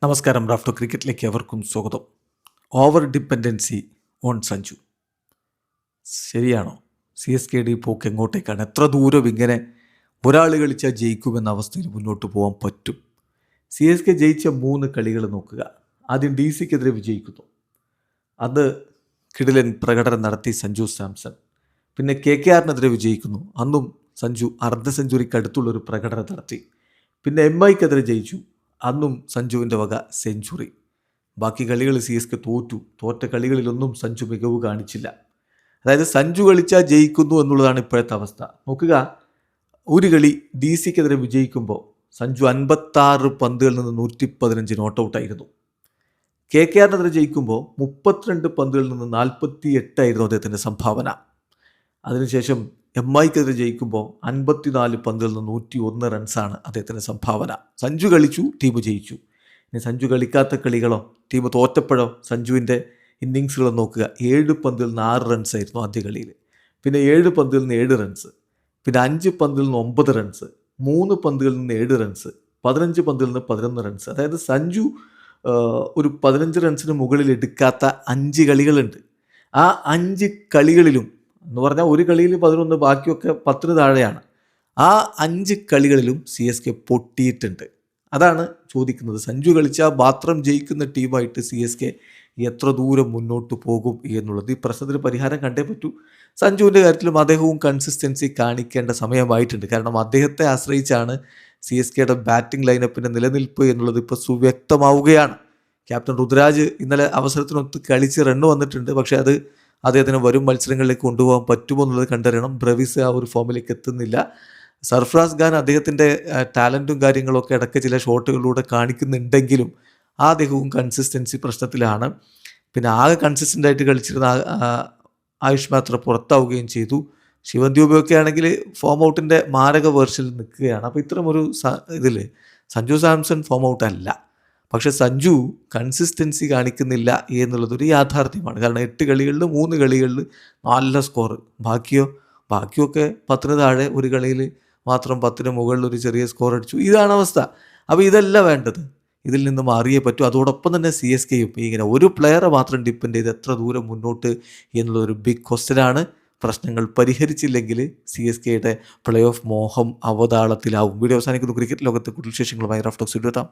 നമസ്കാരം. റാഫ്റ്റോ ക്രിക്കറ്റിലേക്ക് അവർക്കും സ്വാഗതം. ഓവർ ഡിപ്പെൻഡൻസി ഓൺ സഞ്ജു ശരിയാണോ? സി എസ് കെയുടെ ഈ പോക്ക് എങ്ങോട്ടേക്കാണ്? എത്ര ദൂരം ഇങ്ങനെ ഒരാൾ കളിച്ചാൽ ജയിക്കുമെന്ന അവസ്ഥയിൽ മുന്നോട്ട് പോകാൻ പറ്റും? സി എസ് കെ ജയിച്ച 3 കളികൾ നോക്കുക. ആദ്യം ഡി സിക്കെതിരെ വിജയിക്കുന്നു. അത് കിടിലൻ പ്രകടനം നടത്തി സഞ്ജു സാംസൺ. പിന്നെ കെ കെ ആറിനെതിരെ വിജയിക്കുന്നു. അന്നും സഞ്ജു അർദ്ധ സെഞ്ചുറിക്ക് അടുത്തുള്ളൊരു പ്രകടനം നടത്തി. പിന്നെ എം ഐക്കെതിരെ ജയിച്ചു. അന്നും സഞ്ജുവിൻ്റെ വക സെഞ്ചുറി. ബാക്കി കളികൾ സി എസ് കെ തോറ്റ കളികളിലൊന്നും സഞ്ജു മികവ് കാണിച്ചില്ല. അതായത് സഞ്ജു കളിച്ചാൽ ജയിക്കുന്നു എന്നുള്ളതാണ് ഇപ്പോഴത്തെ അവസ്ഥ. നോക്കുക, ഒരു കളി ഡി സിക്കെതിരെ വിജയിക്കുമ്പോൾ സഞ്ജു 56 പന്തുകളിൽ നിന്ന് 115 നോട്ട് ഔട്ടായിരുന്നു. കെ കെ ആറിനെതിരെ ജയിക്കുമ്പോൾ 32 പന്തുകളിൽ നിന്ന് 48 ആയിരുന്നു അദ്ദേഹത്തിൻ്റെ സംഭാവന. അതിനുശേഷം എം ഐക്കെതിരെ ജയിക്കുമ്പോൾ 54 പന്തുകളിൽ നിന്ന് 101 റൺസാണ് അദ്ദേഹത്തിൻ്റെ സംഭാവന. സഞ്ജു കളിച്ചു, ടീം ജയിച്ചു. ഇനി സഞ്ജു കളിക്കാത്ത കളികളോ, ടീം തോറ്റപ്പോഴോ സഞ്ജുവിൻ്റെ ഇന്നിങ്സുകൾ നോക്കുക. 7 പന്തിൽ നിന്ന് 6 റൺസായിരുന്നു ആദ്യ കളിയിൽ. പിന്നെ 7 പന്തിൽ നിന്ന് 7 റൺസ്, പിന്നെ 5 പന്തിൽ നിന്ന് 9 റൺസ്, 3 പന്തുകളിൽ നിന്ന് 7 റൺസ്, 15 പന്തിൽ നിന്ന് 11 റൺസ്. അതായത് സഞ്ജു ഒരു 15 റൺസിന് മുകളിൽ എടുക്കാത്ത 5 കളികളുണ്ട്. ആ 5 കളികളിലും എന്ന് പറഞ്ഞാൽ ഒരു കളിയിൽ 11, ബാക്കിയൊക്കെ 10 താഴെയാണ്. ആ 5 കളികളിലും സി എസ് കെ പൊട്ടിയിട്ടുണ്ട്. അതാണ് ചോദിക്കുന്നത്. സഞ്ജു കളിച്ചാൽ മാത്രം ജയിക്കുന്ന ടീമായിട്ട് സി എസ് കെ എത്ര ദൂരം മുന്നോട്ട് പോകും എന്നുള്ളത്. ഈ പ്രശ്നത്തിന് പരിഹാരം കണ്ടേ പറ്റൂ. സഞ്ജുവിൻ്റെ കാര്യത്തിലും അദ്ദേഹവും കൺസിസ്റ്റൻസി കാണിക്കേണ്ട സമയമായിട്ടുണ്ട്. കാരണം അദ്ദേഹത്തെ ആശ്രയിച്ചാണ് സി എസ് കെയുടെ ബാറ്റിംഗ് ലൈനപ്പിൻ്റെ നിലനിൽപ്പ് എന്നുള്ളത് ഇപ്പോൾ സുവ്യക്തമാവുകയാണ്. ക്യാപ്റ്റൻ ഋതുരാജ് ഇന്നലെ അവസരത്തിനൊത്ത് കളിച്ച് റണ്ണ് വന്നിട്ടുണ്ട്. പക്ഷേ അത് അദ്ദേഹത്തിന് വരും മത്സരങ്ങളിലേക്ക് കൊണ്ടുപോകാൻ പറ്റുമോ എന്നുള്ളത് കണ്ടറിയണം. ബ്രവിസ് ആ ഒരു ഫോമിലേക്ക് എത്തുന്നില്ല. സർഫ്രാസ് ഖാൻ അദ്ദേഹത്തിൻ്റെ ടാലൻറ്റും കാര്യങ്ങളൊക്കെ ഇടയ്ക്ക് ചില ഷോട്ടുകളിലൂടെ കാണിക്കുന്നുണ്ടെങ്കിലും അദ്ദേഹവും കൺസിസ്റ്റൻസി പ്രശ്നത്തിലാണ്. പിന്നെ ആകെ കൺസിസ്റ്റൻ്റ് ആയിട്ട് കളിച്ചിരുന്ന ആയുഷ് മാത്ര പുറത്താവുകയും ചെയ്തു. ശിവൻ ദ്യൂബയൊക്കെ ആണെങ്കിൽ ഫോം ഔട്ടിൻ്റെ മാരക വേർഷനിൽ നിൽക്കുകയാണ്. അപ്പോൾ ഇത്തരമൊരു ഇതിൽ സഞ്ജു സാംസൺ ഫോം ഔട്ടല്ല. പക്ഷെ സഞ്ജു കൺസിസ്റ്റൻസി കാണിക്കുന്നില്ല എന്നുള്ളതൊരു യാഥാർത്ഥ്യമാണ്. കാരണം 8 കളികളിൽ 3 കളികളിൽ നല്ല സ്കോർ. ബാക്കിയൊക്കെ 10 താഴെ, ഒരു കളിയിൽ മാത്രം 10 മുകളിൽ ഒരു ചെറിയ സ്കോർ അടിച്ചു. ഇതാണ് അവസ്ഥ. അപ്പോൾ ഇതല്ല വേണ്ടത്. ഇതിൽ നിന്ന് മാറിയേ പറ്റൂ. അതോടൊപ്പം തന്നെ സി എസ് കെയും ഇങ്ങനെ ഒരു പ്ലെയറെ മാത്രം ഡിപ്പെൻഡ് ചെയ്ത് എത്ര ദൂരം മുന്നോട്ട് എന്നുള്ളൊരു ബിഗ് ക്വസ്റ്റ്യനാണ്. പ്രശ്നങ്ങൾ പരിഹരിച്ചില്ലെങ്കിൽ സി എസ് കെയുടെ പ്ലേ ഓഫ് മോഹം അവതാളത്തിലാവും. വീഡിയോ അവസാനിക്കുന്നു. ക്രിക്കറ്റ് ലോകത്തെ കൂടുതൽ വിശേഷങ്ങളുമായി റാഫ്റ്റോക്സ് എത്താം.